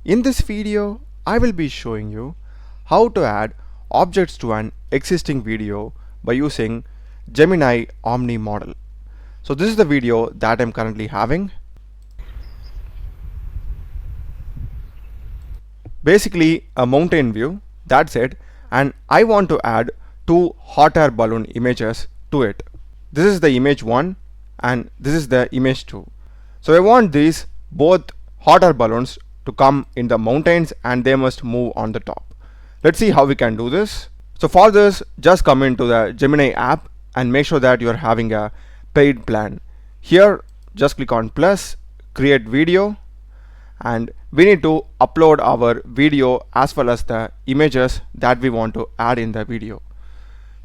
In this video, I will be showing you how to add objects to an existing video by using Gemini Omni model. So this is the video that I'm currently having. Basically a mountain view, that's it, and I want to add two hot air balloon images to it. This is the image 1 and this is the image 2. So I want these both hot air balloons to come in the mountains and they must move on the top. Let's see how we can do this. So for this, just come into the Gemini app and make sure that you're having a paid plan. Here just click on plus, create video, and we need to upload our video as well as the images that we want to add in the video.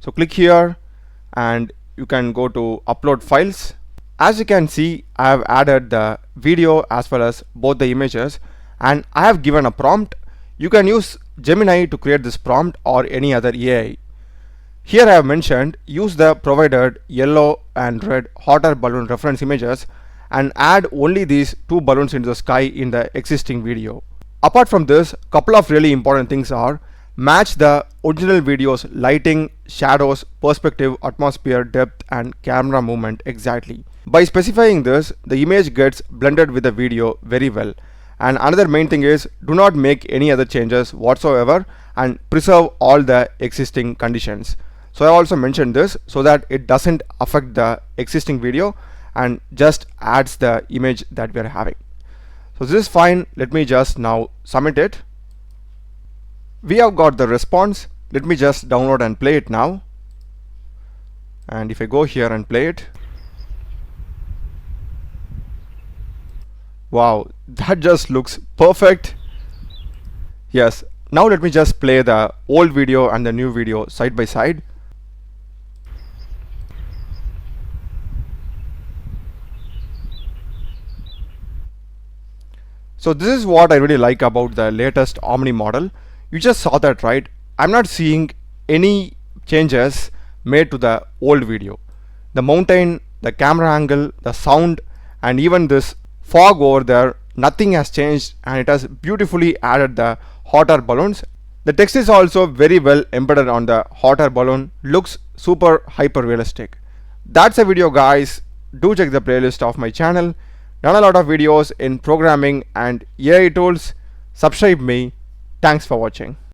So click here and you can go to upload files. As you can see, I have added the video as well as both the images, and I have given a prompt. You can use Gemini to create this prompt or any other AI. Here I have mentioned use the provided yellow and red hot air balloon reference images and add only these two balloons into the sky in the existing video. Apart from this, couple of really important things are match the original video's lighting, shadows, perspective, atmosphere, depth and camera movement exactly. By specifying this, the image gets blended with the video very well. And another main thing is do not make any other changes whatsoever and preserve all the existing conditions. So I also mentioned this so that it doesn't affect the existing video and just adds the image that we are having. So this is fine. Let me just now submit it. We have got the response. Let me just download and play it now. And if I go here and play it, wow, that just looks perfect. Yes, now let me just play the old video and the new video side by side. So this is what I really like about the latest Omni model. You just saw that, right? I'm not seeing any changes made to the old video. The mountain, the camera angle, the sound, and even this fog over there, nothing has changed, and it has beautifully added the hot air balloons. The text is also very well embedded on the hot air balloon, looks super hyper realistic. That's a video, guys. Do check the playlist of my channel. Done a lot of videos in programming and AI tools. Subscribe me. Thanks for watching.